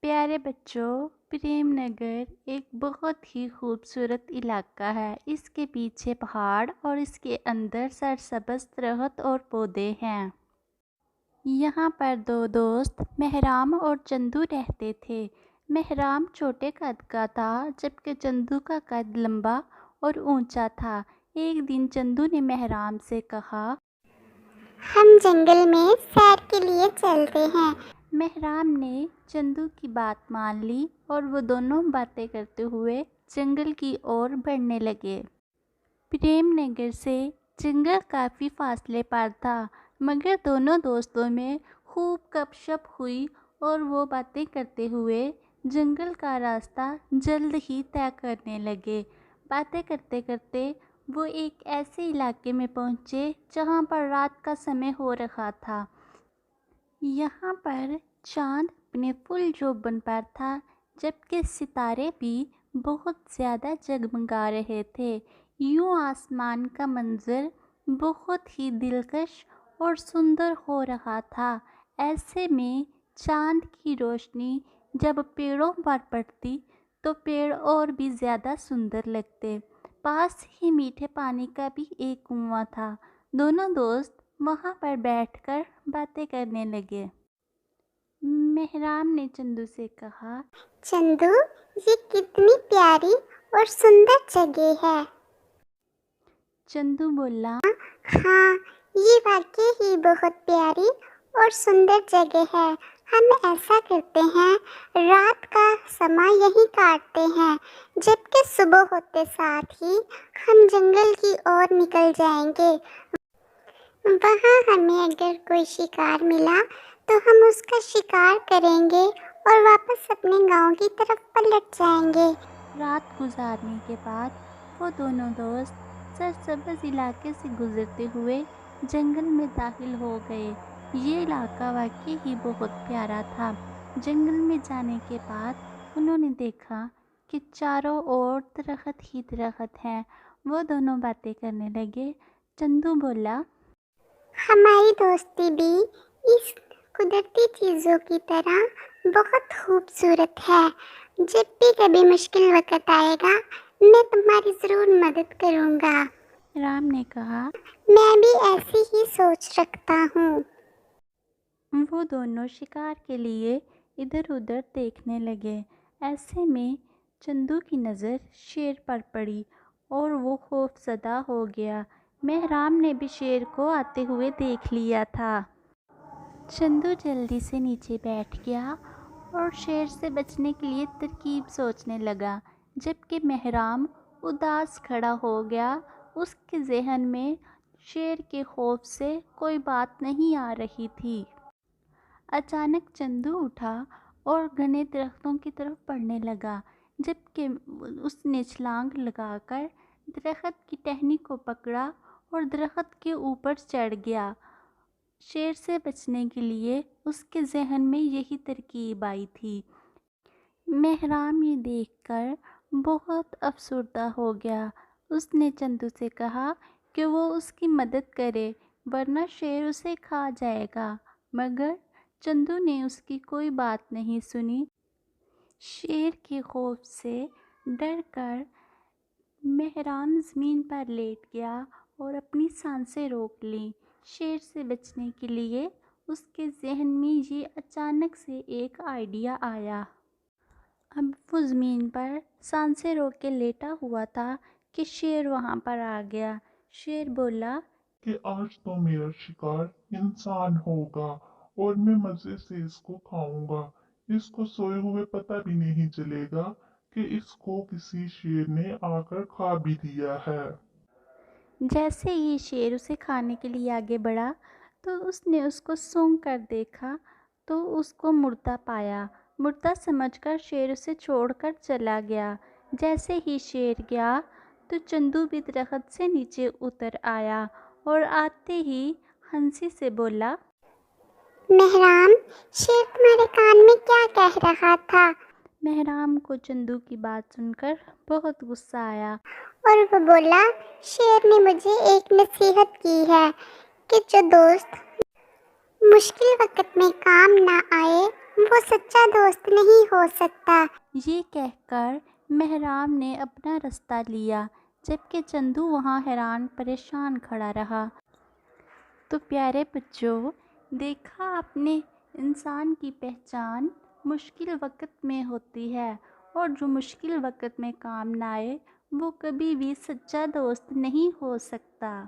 پیارے بچوں، پریم نگر ایک بہت ہی خوبصورت علاقہ ہے۔ اس کے پیچھے پہاڑ اور اس کے اندر سرسبز درخت اور پودے ہیں۔ یہاں پر دو دوست مہرام اور چندو رہتے تھے۔ مہرام چھوٹے قد کا تھا جبکہ چندو کا قد لمبا اور اونچا تھا۔ ایک دن چندو نے مہرام سے کہا، ہم جنگل میں سیر کے لیے چلتے ہیں۔ مہرام نے چندو کی بات مان لی اور وہ دونوں باتیں کرتے ہوئے جنگل کی اور بڑھنے لگے۔ پریم نگر سے جنگل کافی فاصلے پر تھا، مگر دونوں دوستوں میں خوب گپ شپ ہوئی اور وہ باتیں کرتے ہوئے جنگل کا راستہ جلد ہی طے کرنے لگے۔ باتیں کرتے کرتے وہ ایک ایسے علاقے میں پہنچے جہاں پر رات کا سمے ہو رہا تھا۔ یہاں پر چاند اپنے فل جوبن پر تھا جبکہ ستارے بھی بہت زیادہ جگمگا رہے تھے۔ یوں آسمان کا منظر بہت ہی دلکش اور سندر ہو رہا تھا۔ ایسے میں چاند کی روشنی جب پیڑوں پر پڑتی تو پیڑ اور بھی زیادہ سندر لگتے۔ پاس ہی میٹھے پانی کا بھی ایک کنواں تھا۔ دونوں دوست وہاں پر بیٹھ کر باتیں کرنے لگے۔ مہرام نے چندو سے کہا، چندو، یہ کتنی پیاری اور سندر جگہ ہے۔ چندو بولا، ہاں، یہ واقعی ہی بہت پیاری اور سندر جگہ ہے۔ ہم ایسا کرتے ہیں، رات کا سماں یہیں کاٹتے ہیں، جبکہ صبح ہوتے ساتھ ہی ہم جنگل کی اور نکل جائیں گے۔ وہاں ہمیں اگر کوئی شکار ملا تو ہم اس کا شکار کریں گے اور واپس اپنے گاؤں کی طرف پلٹ جائیں گے۔ رات گزارنے کے بعد وہ دونوں دوست سرسبز علاقے سے گزرتے ہوئے جنگل میں داخل ہو گئے۔ یہ علاقہ واقعی ہی بہت پیارا تھا۔ جنگل میں جانے کے بعد انہوں نے دیکھا کہ چاروں اور درخت ہی درخت ہیں۔ وہ دونوں باتیں کرنے لگے۔ چندو بولا، ہماری دوستی بھی اس قدرتی چیزوں کی طرح بہت خوبصورت ہے۔ جب بھی کبھی مشکل وقت آئے گا، میں تمہاری ضرور مدد کروں گا۔ رام نے کہا، میں بھی ایسی ہی سوچ رکھتا ہوں۔ وہ دونوں شکار کے لیے ادھر ادھر دیکھنے لگے۔ ایسے میں چندو کی نظر شیر پر پڑی اور وہ خوف زدہ ہو گیا۔ مہرام نے بھی شیر کو آتے ہوئے دیکھ لیا تھا۔ چندو جلدی سے نیچے بیٹھ گیا اور شیر سے بچنے کے لیے ترکیب سوچنے لگا، جبکہ مہرام اداس کھڑا ہو گیا۔ اس کے ذہن میں شیر کے خوف سے کوئی بات نہیں آ رہی تھی۔ اچانک چندو اٹھا اور گھنے درختوں کی طرف بڑھنے لگا، جبکہ اس نے چھلانگ لگا کر درخت کی ٹہنی کو پکڑا اور درخت کے اوپر چڑھ گیا۔ شیر سے بچنے کے لیے اس کے ذہن میں یہی ترکیب آئی تھی۔ مہرام یہ دیکھ کر بہت افسردہ ہو گیا۔ اس نے چندو سے کہا کہ وہ اس کی مدد کرے ورنہ شیر اسے کھا جائے گا، مگر چندو نے اس کی کوئی بات نہیں سنی۔ شیر کے خوف سے ڈر کر مہرام زمین پر لیٹ گیا اور اپنی سانسیں روک لیں۔ شیر سے بچنے کے لیے اس کے ذہن میں یہ اچانک سے ایک آئیڈیا آیا۔ اب وہ زمین پر سانسیں روک کے لیٹا ہوا تھا کہ شیر وہاں پر آ گیا۔ شیر بولا کہ آج تو میرا شکار انسان ہوگا اور میں مزے سے اس کو کھاؤں گا۔ اس کو سوئے ہوئے پتہ بھی نہیں چلے گا کہ اس کو کسی شیر نے آ کر کھا بھی دیا ہے۔ جیسے ہی شیر اسے کھانے کے لیے آگے بڑھا تو اس نے اس کو سونگھ کر دیکھا تو اس کو مردہ پایا۔ مردہ سمجھ کر شیر اسے چھوڑ کر چلا گیا۔ جیسے ہی شیر گیا تو چندو بھی درخت سے نیچے اتر آیا اور آتے ہی ہنسی سے بولا، مہرام، شیر تمہارے کان میں کیا کہہ رہا تھا؟ مہرام کو چندو کی بات سن کر بہت غصہ آیا۔ اور وہ بولا، شیر نے مجھے ایک نصیحت کی ہے کہ جو دوست مشکل وقت میں کام نہ آئے وہ سچا دوست نہیں ہو سکتا۔ یہ کہہ کر مہرام نے اپنا رستہ لیا، جبکہ چندو وہاں حیران پریشان کھڑا رہا۔ تو پیارے بچوں، دیکھا آپ نے، انسان کی پہچان مشکل وقت میں ہوتی ہے، اور جو مشکل وقت میں کام نہ آئے وہ کبھی بھی سچا دوست نہیں ہو سکتا۔